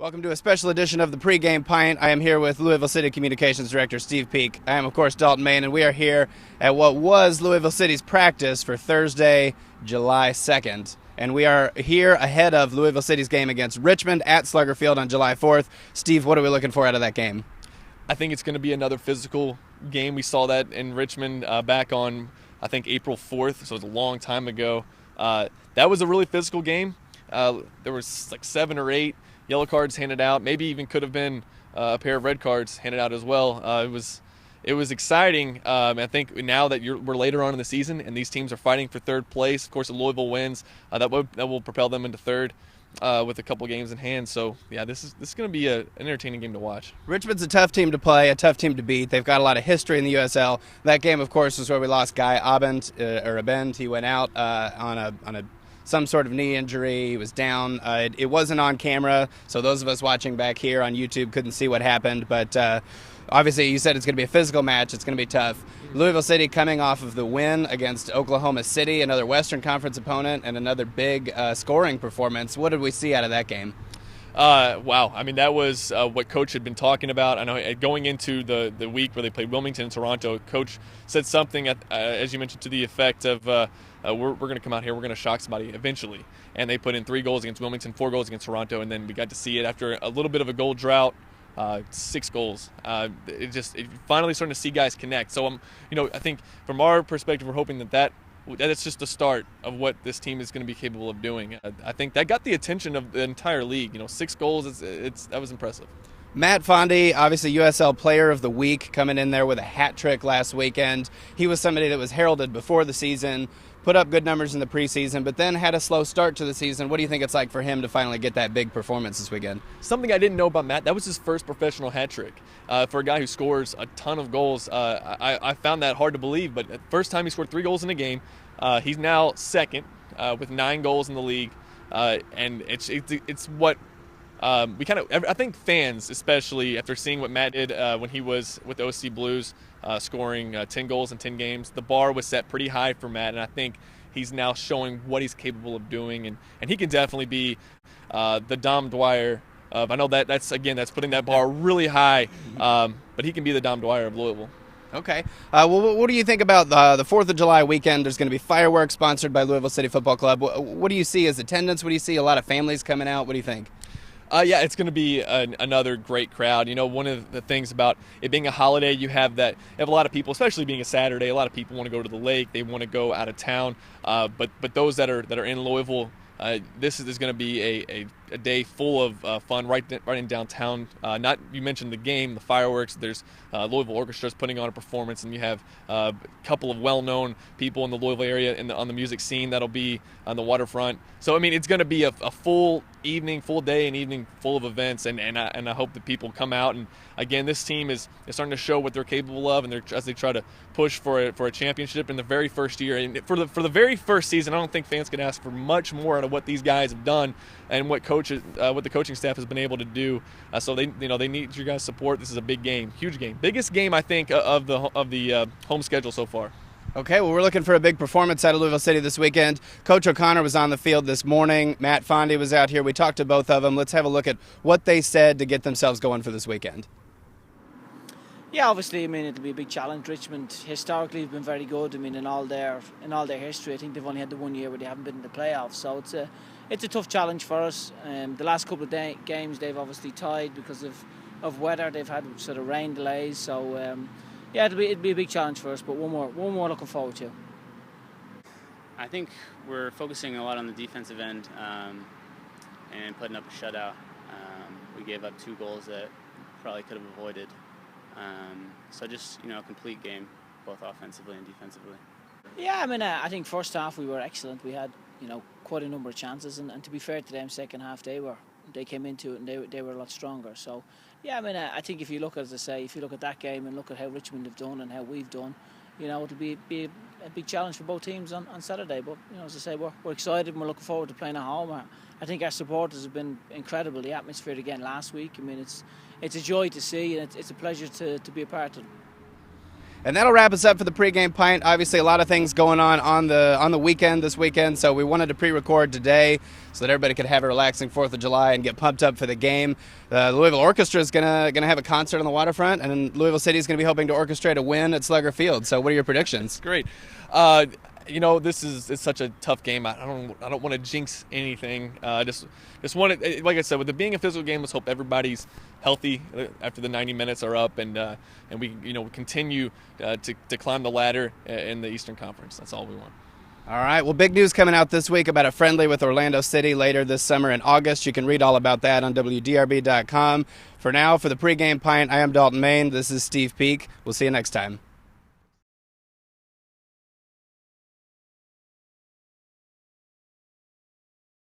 Welcome to a special edition of the Pregame Pint. I am here with Louisville City Communications Director Steve Peak. I am, of course, Dalton Main, and we are here at what was Louisville City's practice for Thursday, July 2nd. And we are here ahead of Louisville City's game against Richmond at Slugger Field on July 4th. Steve, what are we looking for out of that game? I think it's going to be another physical game. We saw that in Richmond back on, I think, April 4th, so it was a long time ago. That was a really physical game. There was like 7 or 8 yellow cards handed out, maybe even could have been a pair of red cards handed out as well. It was exciting. I think now that we're later on in the season and these teams are fighting for third place, of course, if Louisville wins, that will propel them into third with a couple games in hand. So, yeah, this is going to be an entertaining game to watch. Richmond's a tough team to play, a tough team to beat. They've got a lot of history in the USL. That game, of course, was where we lost Guy Abend. He went out on some sort of knee injury. He was down. It wasn't on camera, so those of us watching back here on YouTube couldn't see what happened. But obviously, you said it's going to be a physical match. It's going to be tough. Louisville City coming off of the win against Oklahoma City, another Western Conference opponent, and another big scoring performance. What did we see out of that game? Wow. I mean, that was what Coach had been talking about. I know going into the week where they played Wilmington and Toronto, Coach said something, as you mentioned, to the effect of we're going to come out here, we're going to shock somebody eventually. And they put in 3 goals against Wilmington, 4 goals against Toronto, and then we got to see it after a little bit of a goal drought. 6 goals. It finally starting to see guys connect. So I think from our perspective, we're hoping that it's just the start of what this team is going to be capable of doing. I think that got the attention of the entire league. 6 goals. That was impressive. Matt Fondy, obviously USL Player of the Week, coming in there with a hat trick last weekend. He was somebody that was heralded before the season, put up good numbers in the preseason, but then had a slow start to the season. What do you think it's like for him to finally get that big performance this weekend? Something I didn't know about Matt, that was his first professional hat trick. For a guy who scores a ton of goals, I found that hard to believe, but the first time he scored 3 goals in a game. He's now second with 9 goals in the league, and it's what we kind of. I think fans, especially after seeing what Matt did when he was with the OC Blues, scoring 10 goals in 10 games, the bar was set pretty high for Matt, and I think he's now showing what he's capable of doing, and he can definitely be the Dom Dwyer. I know that's putting that bar really high, but he can be the Dom Dwyer of Louisville. Okay. Well, what do you think about the 4th of July weekend? There's going to be fireworks sponsored by Louisville City Football Club. What do you see as attendance? What do you see? A lot of families coming out. What do you think? Yeah, it's going to be another great crowd. One of the things about it being a holiday, you have a lot of people, especially being a Saturday, a lot of people want to go to the lake. They want to go out of town. But those that are in Louisville, this is going to be a day full of fun right in downtown. You mentioned the game, the fireworks. There's Louisville Orchestra's putting on a performance, and you have a couple of well-known people in the Louisville area on the music scene that'll be on the waterfront. So I mean, it's going to be a full evening, full day, and evening full of events, and I hope that people come out. And again, this team is starting to show what they're capable of, and as they try to push for a championship in the very first year. And for the very first season, I don't think fans can ask for much more out of what these guys have done and what the coaching staff has been able to do. So they need your guys' support. This is a big game, huge game, biggest game I think of the home schedule so far. Okay, well, we're looking for a big performance out of Louisville City this weekend. Coach O'Connor was on the field this morning. Matt Fondy was out here. We talked to both of them. Let's have a look at what they said to get themselves going for this weekend. Yeah, obviously, I mean, it'll be a big challenge. Richmond historically have been very good. I mean, in all their history, I think they've only had the 1 year where they haven't been in the playoffs. So it's a tough challenge for us. The last couple of games they've obviously tied because of weather. They've had sort of rain delays. So yeah, it'll be a big challenge for us. But one more looking forward to. I think we're focusing a lot on the defensive end and putting up a shutout. We gave up 2 goals that probably could have avoided. So just a complete game, both offensively and defensively. Yeah, I mean, I think first half we were excellent. We had quite a number of chances, and to be fair to them, second half they came into it and they were a lot stronger. So yeah, I mean, I think if you look at that game and look at how Richmond have done and how we've done, it'll be a big challenge for both teams on Saturday. But as I say, we're excited and we're looking forward to playing at home. I think our supporters have been incredible. The atmosphere again last week, I mean, it's a joy to see, and it's a pleasure to be a part of it. And that'll wrap us up for the Pregame Pint. Obviously, a lot of things going on the weekend this weekend, so we wanted to pre-record today so that everybody could have a relaxing 4th of July and get pumped up for the game. The Louisville Orchestra is gonna have a concert on the waterfront, and Louisville City is going to be hoping to orchestrate a win at Slugger Field. So what are your predictions? Great. It's such a tough game. I don't want to jinx anything. Just want to, like I said, with it being a physical game, let's hope everybody's healthy after the 90 minutes are up, and we continue to climb the ladder in the Eastern Conference. That's all we want. All right. Well, big news coming out this week about a friendly with Orlando City later this summer in August. You can read all about that on WDRB.com. For now, for the Pregame Pint, I am Dalton Main. This is Steve Peak. We'll see you next time.